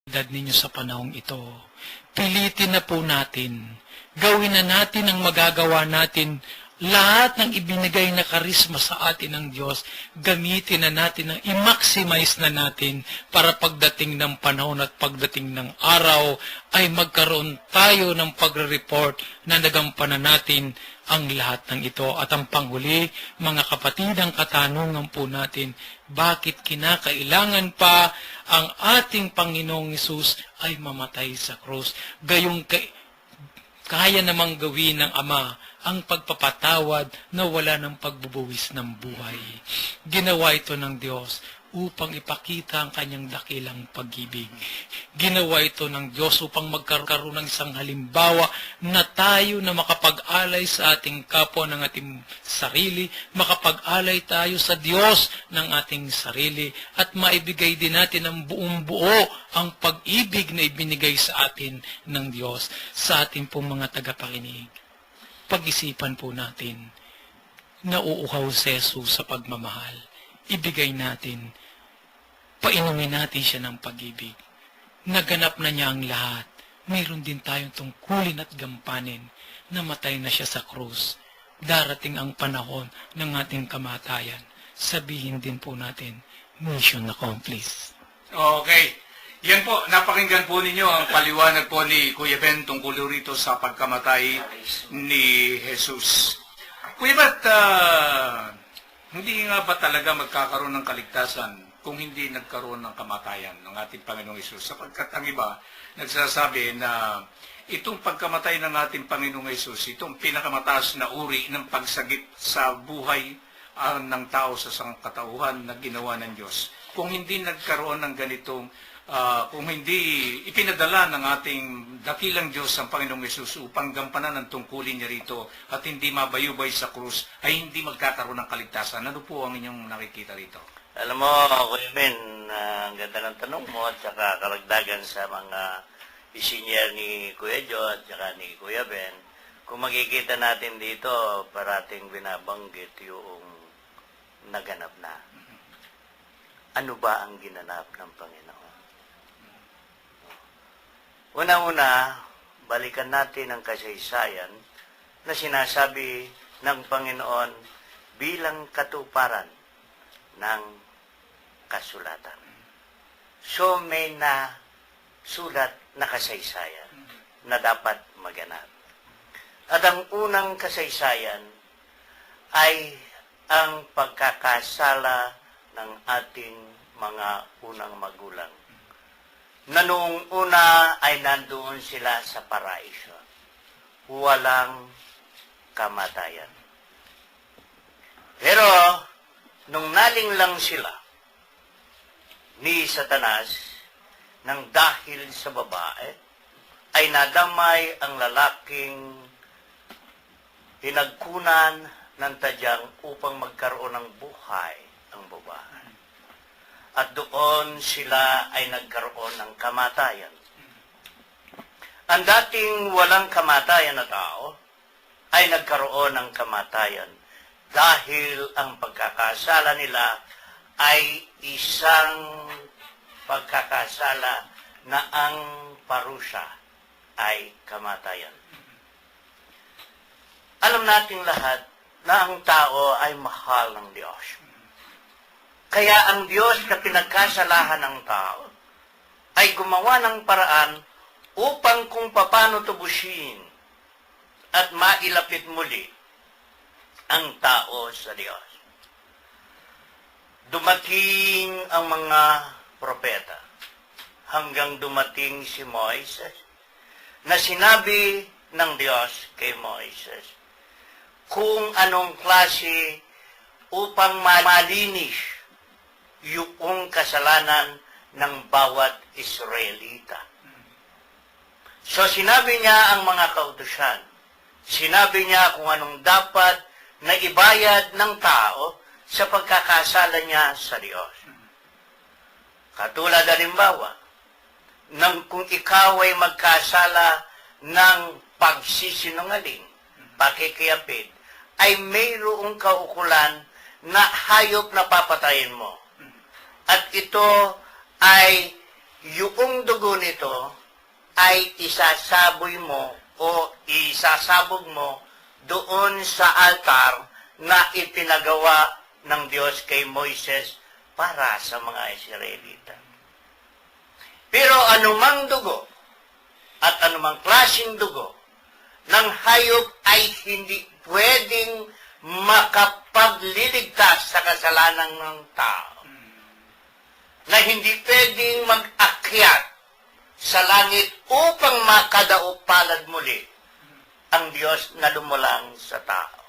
Dad ninyo sa panahong ito. Pilitin na po natin. Gawin na natin ang magagawa natin. Lahat ng ibinigay na karisma sa atin ng Diyos, gamitin na natin, i-maximize na natin para pagdating ng panahon at pagdating ng araw ay magkaroon tayo ng pagre-report na nagampanan natin ang lahat ng ito. At ang panghuli, mga kapatid, ang katanungan po natin, bakit kinakailangan pa ang ating Panginoong Hesus ay mamatay sa krus? Gayong kaya namang gawin ng Ama ang pagpapatawad na wala ng pagbubuwis ng buhay. Ginawa ito ng Diyos upang ipakita ang kanyang dakilang pag-ibig. Ginawa ito ng Diyos upang magkaroon ng isang halimbawa na tayo na makapag-alay sa ating kapwa ng ating sarili, makapag-alay tayo sa Diyos ng ating sarili, at maibigay din natin ang buong buo ang pag-ibig na ibinigay sa atin ng Diyos. Sa ating pong mga tagapakinig, pag-isipan po natin, nauuhaw si Jesus sa pagmamahal. Ibigay natin, painumin natin siya ng pag-ibig. Naganap na niya ang lahat. Mayroon din tayong tungkulin at gampanin. Namatay na siya sa krus. Darating ang panahon ng ating kamatayan. Sabihin din po natin, mission accomplished. Okay. Yan po, napakinggan po ninyo ang paliwanag po ni Kuya Ben tungkol rito sa pagkamatay ni Jesus. Kuya Bet, hindi nga ba talaga magkakaroon ng kaligtasan kung hindi nagkaroon ng kamatayan ng ating Panginoong Hesus? Sapagkat ang iba nagsasabi na itong pagkamatay ng ating Panginoong Hesus, itong pinakamataas na uri ng pagsagip sa buhay ng tao sa sangkatauhan na ginawa ng Diyos. Kung hindi nagkaroon ng ganitong kung hindi ipinadala ng ating dakilang Diyos ang Panginoong Hesus upang gampanan ang tungkulin niya rito at hindi mabayubay sa krus, ay hindi magkakaroon ng kaligtasan. Ano po ang inyong nakikita rito? Alam mo, Kuya Ben, ang ganda ng tanong mo at saka karagdagan sa mga isinyar ni Kuya Joe at saka ni Kuya Ben, kung makikita natin dito, parating binabanggit yung naganap na. Ano ba ang ginanap ng Panginoon? Una-una, balikan natin ang kasaysayan na sinasabi ng Panginoon bilang katuparan ng kasulatan. So may sulat na kasaysayan na dapat maganap. At ang unang kasaysayan ay ang pagkakasala ng ating mga unang magulang, na noong una ay nandoon sila sa paraiso. Walang kamatayan. Pero, nung nalinglang sila ni Satanas, nang dahil sa babae, ay nadamay ang lalaking pinagkunan ng tadyang upang magkaroon ng buhay ang babae. At doon sila ay nagkaroon ng kamatayan. Ang dating walang kamatayan na tao ay nagkaroon ng kamatayan dahil ang pagkakasala nila ay isang pagkakasala na ang parusa ay kamatayan. Alam nating lahat na ang tao ay mahal ng Diyos. Kaya ang Diyos na pinagkasalahan ng tao ay gumawa ng paraan upang kung paano tubusin at mailapit muli ang tao sa Diyos. Dumating ang mga propeta hanggang dumating si Moises na sinabi ng Diyos kay Moises kung anong klase upang malinis yung kasalanan ng bawat Israelita. So sinabi niya ang mga kautusan. Sinabi niya kung anong dapat na ibayad ng tao sa pagkakasala niya sa Diyos. Katulad halimbawa, nang kung ikaw ay magkasala ng pagsisinungaling, pakikiyapid, ay mayroong kaukulan na hayop na papatayin mo. At ito ay yung dugo nito ay isasaboy mo o isasabog mo doon sa altar na ipinagawa ng Diyos kay Moises para sa mga Israelita. Pero anumang dugo at anumang klaseng dugo ng hayop ay hindi pwedeng makapagliligtas sa kasalanan ng tao. Na hindi pwedeng mag-akyat sa langit upang makadaop palad muli ang Diyos na lumulang sa tao.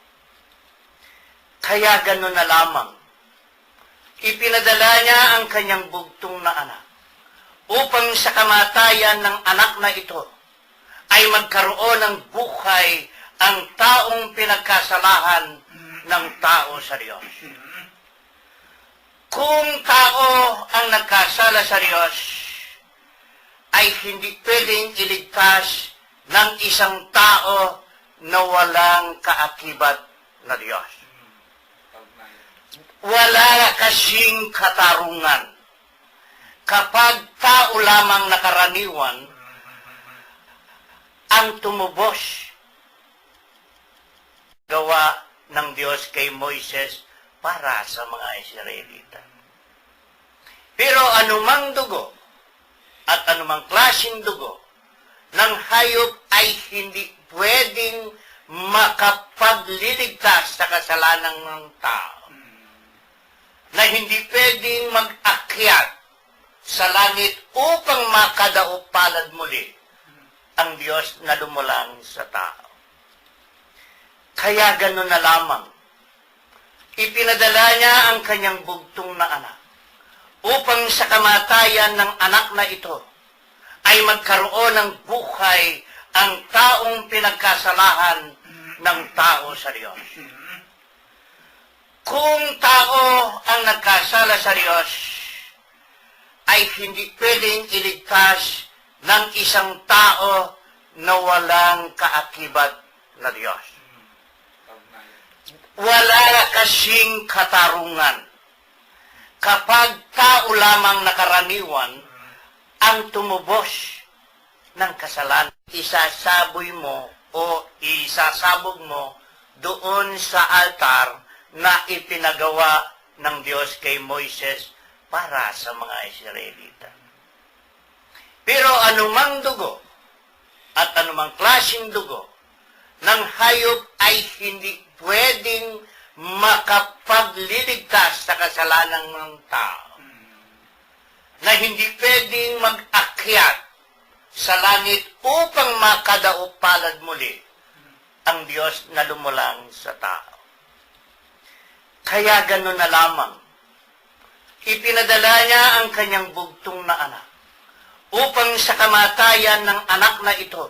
Kaya gano'n na lamang, ipinadala niya ang kanyang bugtong na anak upang sa kamatayan ng anak na ito ay magkaroon ng buhay ang taong pinagkasalahan ng tao sa Diyos. Kung tao ang nagkasala sa Diyos, ay hindi pwedeng iligtas ng isang tao na walang kaakibat na Diyos. Wala kasing katarungan. Kapag tao lamang nakaraniwan, ang tumubos gawa ng Diyos kay Moises para sa mga Israelita. Pero anumang dugo at anumang klaseng dugo ng hayop ay hindi pwedeng makapagliligtas sa kasalanan ng tao. Na hindi pwedeng mag-akyat sa langit upang makadaop palad muli ang Diyos na lumulang sa tao. Kaya gano'n na lamang, ipinadala niya ang kanyang bugtong na anak upang sa kamatayan ng anak na ito ay magkaroon ng buhay ang taong pinagkasalahan ng tao sa Diyos. Kung tao ang nagkasala sa Diyos, ay hindi pwedeng iligtas ng isang tao na walang kaakibat na Diyos. Wala kasing katarungan. Kapag tao lamang nakaraniwan, ang tumubos ng kasalanan, isasaboy mo o isasabog mo doon sa altar na ipinagawa ng Diyos kay Moises para sa mga Israelita. Pero anumang dugo at anumang klaseng dugo ng hayop ay hindi pwedeng makapagliligtas sa kasalanan ng tao. Na hindi pwedeng mag-akyat sa langit upang makadaop palad muli ang Diyos na lumulang sa tao. Kaya gano'n na lamang, ipinadala niya ang kanyang bugtong na anak upang sa kamatayan ng anak na ito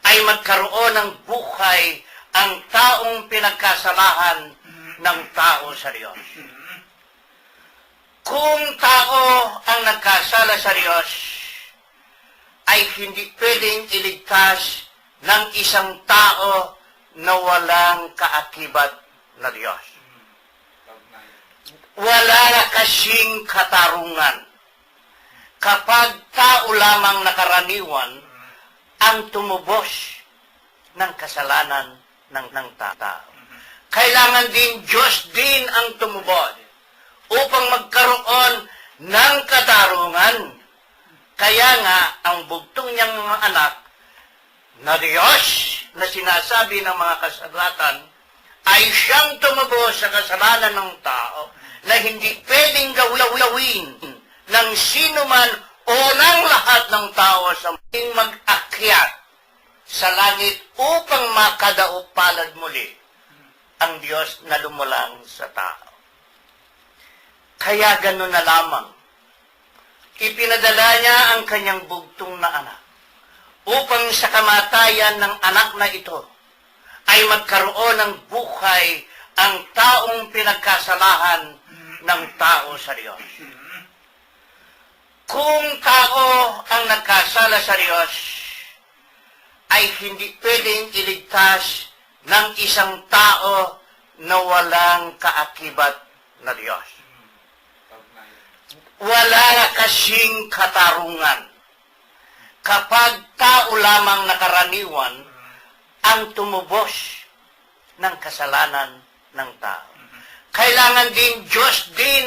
ay magkaroon ng buhay ang taong pinagkasalahan ng tao sa Diyos. Kung tao ang nagkasala sa Diyos, ay hindi pwedeng iligtas ng isang tao na walang kaakibat na Diyos. Wala kasing katarungan. Kapag tao lamang nakaraniwan, ang tumubos ng kasalanan ng tao. Kailangan din Diyos din ang tumubos upang magkaroon ng katarungan. Kaya nga, ang bugtong niyang mga anak na Diyos na sinasabi ng mga kasulatan ay siyang tumubos sa kasalanan ng tao na hindi pwedeng gawin ng sino man o ng lahat ng tao sa mag-akyat sa langit upang makadaop palad muli ang Diyos na lumulang sa tao. Kaya gano'n na lamang, ipinadala niya ang kanyang bugtong na anak upang sa kamatayan ng anak na ito ay magkaroon ng buhay ang taong pinagkasalahan ng tao sa Diyos. Kung tao ang nagkasala sa Diyos, ay hindi pwedeng iligtas ng isang tao na walang kaakibat na Diyos. wala kasing katarungan kapag tao lamang nakaraniwan ang tumubos ng kasalanan ng tao. Kailangan din Diyos din